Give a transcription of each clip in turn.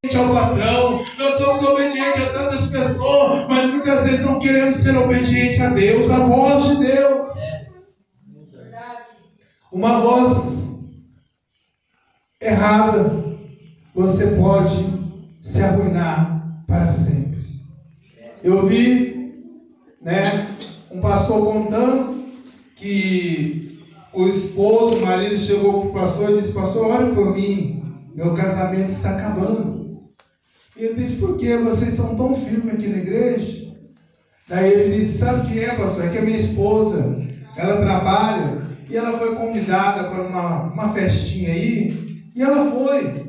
ao patrão, nós somos obedientes a tantas pessoas, mas muitas vezes não queremos ser obedientes a Deus, a voz de Deus. Uma voz errada, você pode se arruinar para sempre. Eu vi, um pastor contando que o esposo, o marido, chegou para o pastor e disse: pastor, olha por mim, meu casamento está acabando. E ele disse: por que vocês são tão firmes aqui na igreja? Daí ele disse: sabe o que é, pastor? É que a minha esposa, ela trabalha e ela foi convidada para uma festinha aí, e ela foi.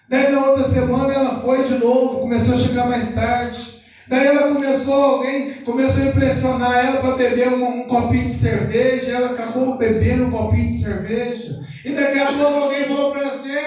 Daí na outra semana ela foi de novo, começou a chegar mais tarde. Daí alguém começou a impressionar ela para beber um copinho de cerveja, ela acabou bebendo um copinho de cerveja. E daqui a pouco alguém falou para você: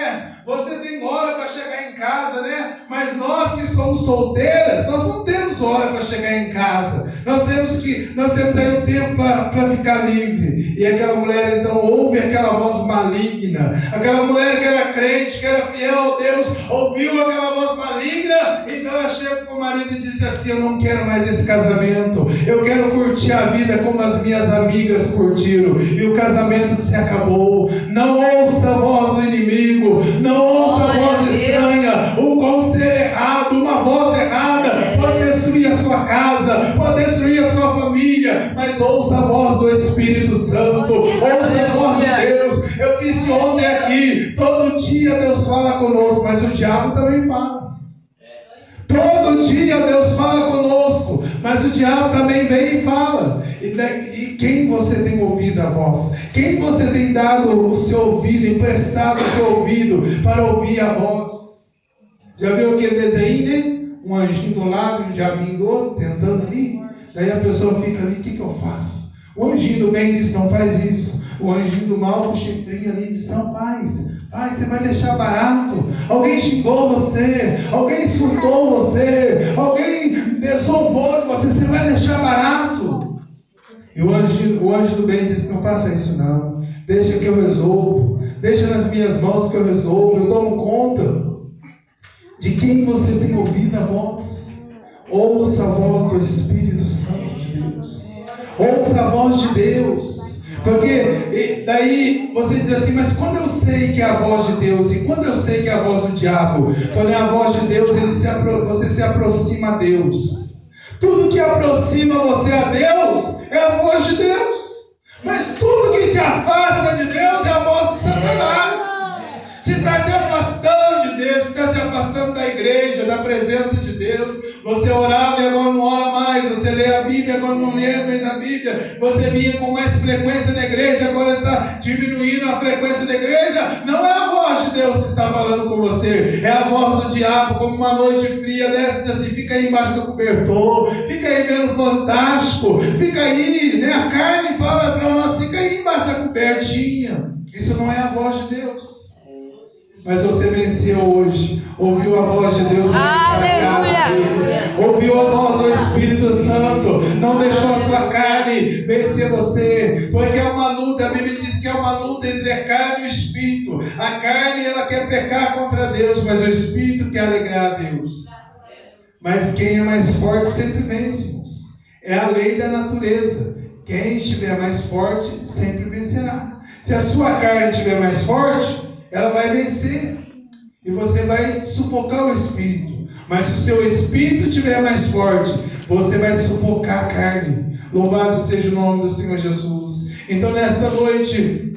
você tem hora para chegar em casa, né? Mas nós que somos solteiras, nós não temos hora para chegar em casa. Nós temos aí um tempo para ficar livre. E aquela mulher então ouve aquela voz maligna. Aquela mulher que era crente, que era fiel a Deus, ouviu aquela voz maligna. Então ela chega para o marido e disse assim: eu não quero mais esse casamento. Eu quero curtir a vida como as minhas amigas curtiram. E o casamento se acabou. Não ouça a voz do inimigo. Não ouça a voz estranha. Um conselho errado, uma voz errada pode destruir a sua casa, pode destruir a sua família. Mas ouça a voz do Espírito Santo. Ouça a voz de Deus. Eu disse ontem aqui: todo dia Deus fala conosco, mas o diabo também fala. Todo dia Deus fala conosco, mas o diabo também vem e fala. E quem você tem ouvido a voz? Quem você tem dado o seu ouvido, emprestado o seu ouvido para ouvir a voz? Já viu aquele desenho, né? Um anjinho do lado e um diabinho do outro, tentando ali. Daí a pessoa fica ali: o que eu faço? O anjinho do bem diz: não faz isso. O anjinho do mal, o chifrinho ali, diz: não faz. Ai, você vai deixar barato. Alguém xingou você, alguém insultou você, alguém zombou de você, você vai deixar barato. E o anjo do bem diz: não faça isso não. Deixa que eu resolvo. Deixa nas minhas mãos que eu resolvo. Eu tomo conta. De quem você tem ouvido a voz? Ouça a voz do Espírito Santo de Deus. Ouça a voz de Deus. Porque daí você diz assim: mas quando eu sei que é a voz de Deus? E quando eu sei que é a voz do diabo? Quando é a voz de Deus, você se aproxima a Deus. Tudo que aproxima você a Deus é a voz de Deus. Mas tudo que te afasta de Deus é a voz de Satanás. Se está te afastando de Deus, se está te afastando da igreja, da presença de Deus, você orava e agora não ora mais, você lê a Bíblia, agora não lê mais a Bíblia, você vinha com mais frequência na igreja, agora está diminuindo a frequência da igreja, não é a voz de Deus que está falando com você, é a voz do diabo, como uma noite fria, desce assim: fica aí embaixo do cobertor, fica aí vendo Fantástico, fica aí, né? A carne fala para nós: fica aí embaixo da cobertinha. Isso não é a voz de Deus. Mas você venceu hoje, ouviu a voz de Deus, ouviu a voz do Espírito Santo, não deixou a sua carne vencer você, porque é uma luta. A Bíblia diz que é uma luta entre a carne e o Espírito. A carne, ela quer pecar contra Deus, mas o Espírito quer alegrar a Deus. Mas quem é mais forte sempre vence, irmãos. É a lei da natureza. Quem estiver mais forte sempre vencerá. Se a sua carne estiver mais forte, ela vai vencer e você vai sufocar o espírito. Mas se o seu espírito estiver mais forte, você vai sufocar a carne. Louvado seja o nome do Senhor Jesus. Então nesta noite,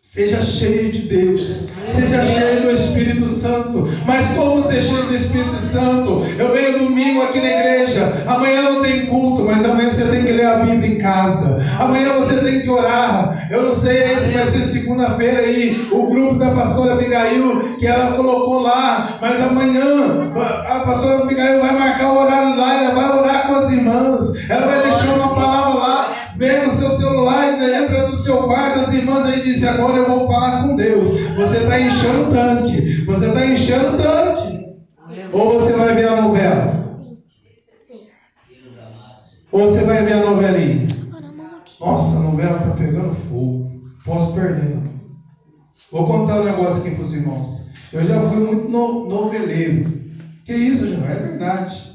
seja cheio de Deus, seja cheio do Espírito Santo. Mas como ser cheio do Espírito Santo? Eu venho domingo aqui na igreja, amanhã não tem culto, mas amanhã você tem que ler a Bíblia em casa, amanhã você tem que orar. Eu não sei se vai ser segunda-feira aí, o grupo da pastora Abigail, que ela colocou lá, mas amanhã a pastora Abigail vai marcar o horário lá, ela vai orar com as irmãs, ela vai deixar uma palavra lá. Pega o seu celular, entra no seu quarto, as irmãs aí dizem: agora eu vou falar com Deus. Você está enchendo o tanque. Você está enchendo o tanque. Ou você vai ver a novela? Ou você vai ver a novelinha? Nossa, a novela está pegando fogo. Posso perder, não? Vou contar um negócio aqui para os irmãos. Eu já fui muito noveleiro. Que isso, irmão? É verdade.